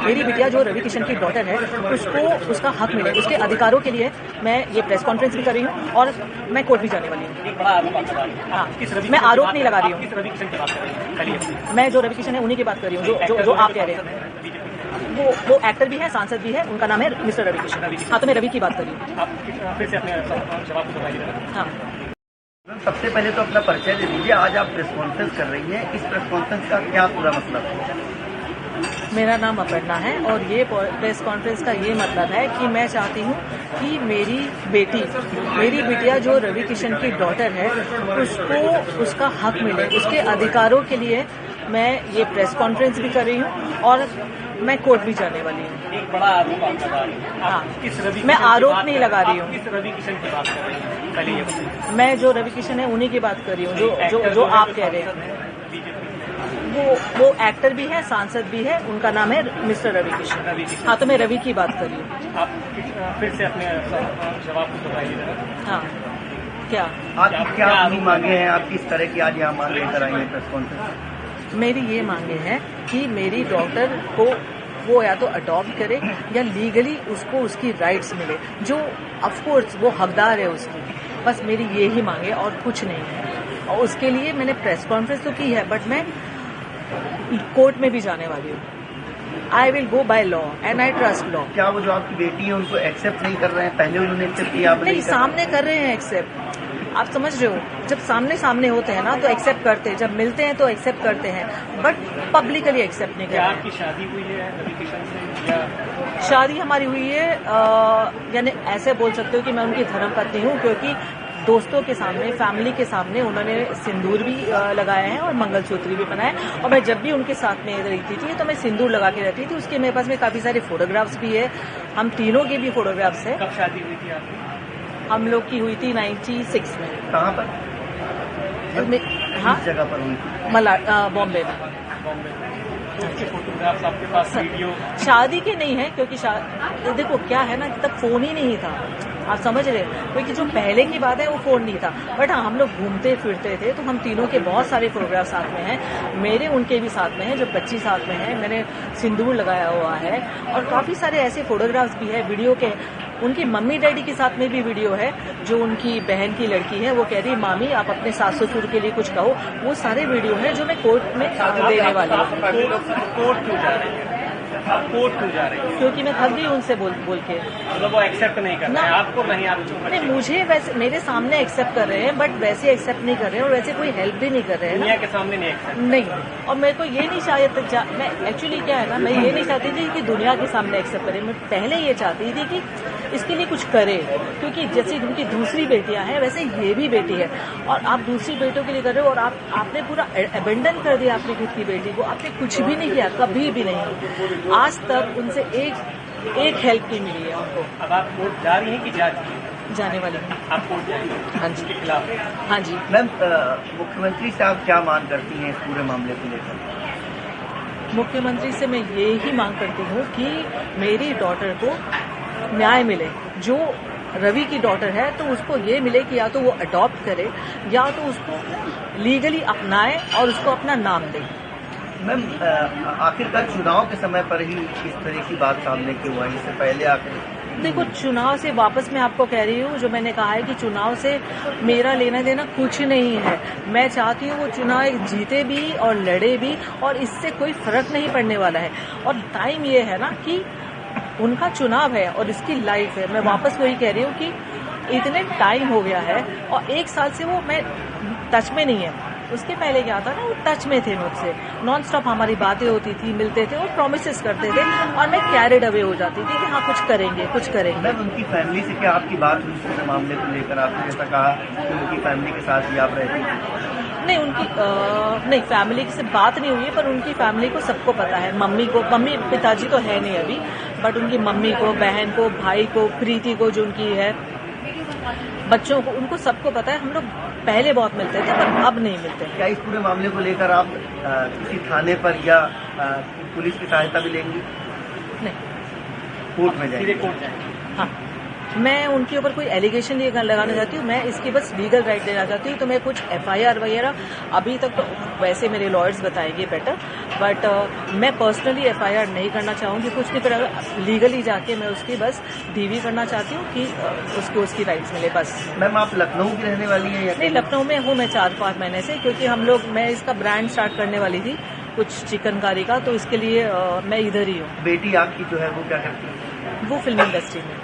मेरी बिटिया जो रवि किशन की डॉटर है उसको उसका हक मिले, उसके अधिकारों के लिए मैं ये प्रेस कॉन्फ्रेंस भी कर रही हूँ और मैं कोर्ट भी जाने वाली हूँ। हाँ, मैं आरोप नहीं लगा रही हूँ, मैं जो रवि किशन है उन्हीं की बात कर रही हूँ जो आप कह रहे हैं। वो एक्टर भी है, सांसद भी है, उनका नाम है मिस्टर रवि किशन। हाँ, तो मैं रवि की बात कर रही हूँ। फिर से अपने जवाब को बताइए। हाँ, सबसे पहले तो अपना परिचय दे दीजिए। आज आप प्रेस कॉन्फ्रेंस कर रही हैं, इस प्रेस कॉन्फ्रेंस का क्या पूरा मतलब है? मेरा नाम अपर्णा है और ये प्रेस कॉन्फ्रेंस का ये मतलब है कि मैं चाहती हूँ कि मेरी बिटिया जो रवि किशन की डॉटर है उसको उसका हक मिले, उसके अधिकारों के लिए मैं ये प्रेस कॉन्फ्रेंस भी कर रही हूँ और मैं कोर्ट भी जाने वाली हूँ। एक बड़ा आरोप आप लगा रही हैं। हाँ, मैं आरोप नहीं लगा रही हूँ। किस रवि किशन की बात कर रही हैं? पहले ये बताइए। मैं जो रवि किशन है उन्हीं की बात कर रही हूँ जो आप कह रहे हैं। वो एक्टर भी है, सांसद भी है, उनका नाम है मिस्टर रवि किशन। हाँ, तो मैं रवि की बात कर रही हूँ। आप फिर से अपने जवाब को बताइए। हाँ, क्या आपकी क्या अपनी मांगे हैं? आप किस तरह की आज यहाँ मांग लेकर आई हैं प्रेस कॉन्फ्रेंस? मेरी ये मांगे हैं कि मेरी डॉटर को वो या तो अडॉप्ट करे या लीगली उसको उसकी राइट्स मिले, जो ऑफकोर्स वो हकदार है उसकी। बस मेरी ये ही मांगे और कुछ नहीं है। और उसके लिए मैंने प्रेस कॉन्फ्रेंस तो की है, बट मैं कोर्ट में भी जाने वाली हूँ। I will go by law and I trust law. क्या वो जो आपकी बेटी है उनको एक्सेप्ट नहीं कर रहे हैं? पहले उन्होंने एक्सेप्ट किया, आप नहीं, सामने कर रहे हैं एक्सेप्ट। आप समझ रहे हो, जब सामने होते हैं ना तो एक्सेप्ट करते हैं, जब मिलते हैं तो एक्सेप्ट करते हैं, बट पब्लिकली एक्सेप्ट नहीं करते। आपकी शादी हुई है रवि किशन से या? शादी हमारी हुई है, यानी ऐसे बोल सकते हो कि मैं उनकी धर्मपत्नी हूँ, क्योंकि दोस्तों के सामने, फैमिली के सामने उन्होंने सिंदूर भी लगाया है और मंगलसूत्र भी पहना है। और मैं जब भी उनके साथ में रहती थी तो मैं सिंदूर लगा के रहती थी। उसके मेरे पास में काफी सारे फोटोग्राफ्स भी है, हम तीनों के भी फोटोग्राफ्स है। कब शादी हुई थी आपकी? हम लोग की हुई थी 96 में। कहाँ पर? हाँ, किस जगह पर हुई थी? बॉम्बे में। उसके फोटोग्राफ्स आपके पास, वीडियो? शादी के नहीं है, क्योंकि देखो क्या है ना, तब फोन ही नहीं था, आप समझ रहे हो, क्योंकि जो पहले की बात है वो फोन नहीं था। बट हाँ, हम लोग घूमते फिरते थे, तो हम तीनों के बहुत सारे फोटोग्राफ साथ में हैं। मेरे उनके भी साथ में हैं, जो बच्ची साथ में है, मैंने सिंदूर लगाया हुआ है। और काफी सारे ऐसे फोटोग्राफ्स भी है वीडियो के। उनकी मम्मी डैडी के साथ में भी वीडियो है, जो उनकी बहन की लड़की है, वो कह रही मामी आप अपने सास ससुर के लिए कुछ कहो। वो सारे वीडियो है जो मैं कोर्ट में देने वाली हूँ। कोर्ट क्यों जा रही है? कोर्ट क्यों जा रही है? क्योंकि मैं थक गई उनसे बोल के। मतलब वो एक्सेप्ट नहीं कर रहे हैं आपको? नहीं, आप नहीं, मुझे वैसे मेरे सामने एक्सेप्ट कर रहे हैं, बट वैसे एक्सेप्ट नहीं कर रहे हैं और वैसे कोई हेल्प भी नहीं कर रहे हैं। दुनिया के सामने नहीं एक्सेप्ट नहीं, और मेरे को ये नहीं चाहिए, मैं एक्चुअली क्या है ना, मैं ये नहीं चाहती थी कि दुनिया के सामने एक्सेप्ट करें। मैं पहले ये चाहती थी कि इसके लिए कुछ करे, क्योंकि जैसे उनकी दूसरी बेटियां हैं वैसे ये भी बेटी है, और आप दूसरी बेटियों के लिए कर रहे हो और आपने पूरा अबेंडन कर दिया अपनी खुद की बेटी को। आपने कुछ भी नहीं किया, कभी भी नहीं। आज तक उनसे एक हेल्प की मिली है उनको। अब आप कोर्ट जा रही हैं कि जा चुकी हैं? जाने वाली हूँ। आप कोर्ट जाएंगे? हाँ जी। उसके खिलाफ? हाँ जी। मैम, मुख्यमंत्री साहब क्या मांग करती हैं इस पूरे मामले को लेकर? मुख्यमंत्री से मैं ये ही मांग करती हूँ कि मेरी डॉटर को न्याय मिले। जो रवि की डॉटर है तो उसको ये मिले कि या तो वो अडॉप्ट करे या तो उसको लीगली अपनाए और उसको अपना नाम दे। मैम, आखिरकार चुनाव के समय पर ही इस तरह की बात सामने क्यों आई? इससे पहले आखिर देखो, चुनाव से वापस मैं आपको कह रही हूँ, जो मैंने कहा है कि चुनाव से मेरा लेना देना कुछ नहीं है। मैं चाहती हूँ वो चुनाव जीते भी और लड़े भी, और इससे कोई फर्क नहीं पड़ने वाला है। और टाइम ये है ना कि उनका चुनाव है और इसकी लाइफ है। मैं वापस वही कह रही हूँ कि इतने टाइम हो गया है और 1 साल से वो मैं टच में नहीं है। उसके पहले क्या था ना, वो टच में थे मुझसे, नॉन स्टॉप हमारी बातें होती थी, मिलते थे और प्रॉमिसेस करते थे, और मैं कैरिड अवे हो जाती थी कि हाँ कुछ करेंगे कुछ करेंगे। मैम, उनकी फैमिली से क्या आपकी बात हुई इस पूरे मामले को लेकर? आपने जैसा कहा कि उनकी फैमिली के साथ भी आप रहती थी। नहीं, नहीं, फैमिली से बात नहीं हुई है, पर उनकी फैमिली को सबको पता है। मम्मी पिताजी तो है नहीं अभी, बट उनकी मम्मी को, बहन को, भाई को, प्रीति को जो उनकी है, बच्चों को, उनको सबको पता है। हम लोग पहले बहुत मिलते थे पर अब नहीं मिलते। क्या इस पूरे मामले को लेकर आप किसी थाने पर या पुलिस की सहायता भी लेंगी? नहीं, कोर्ट में जाएंगे? कोर्ट जाएंगे? हाँ, मैं उनके ऊपर कोई एलिगेशन नहीं लगाना चाहती हूँ। मैं इसकी बस लीगल राइट देना चाहती हूँ। तो मैं कुछ FIR वगैरह अभी तक तो वैसे मेरे लॉयर्स बताएंगे बेटर, बट मैं पर्सनली FIR नहीं करना चाहूँगी, कुछ नहीं करेगा, लीगली जाके मैं उसकी बस DV करना चाहती हूँ कि उसको उसकी राइट्स मिले बस। मैम आप लखनऊ की रहने वाली हैं या नहीं, लखनऊ में हूँ मैं 4-5 महीने से, क्योंकि मैं इसका ब्रांड स्टार्ट करने वाली थी कुछ चिकनकारी का, तो इसके लिए मैं इधर ही हूँ। बेटी आपकी जो है वो क्या करती है? वो फिल्म इंडस्ट्री में।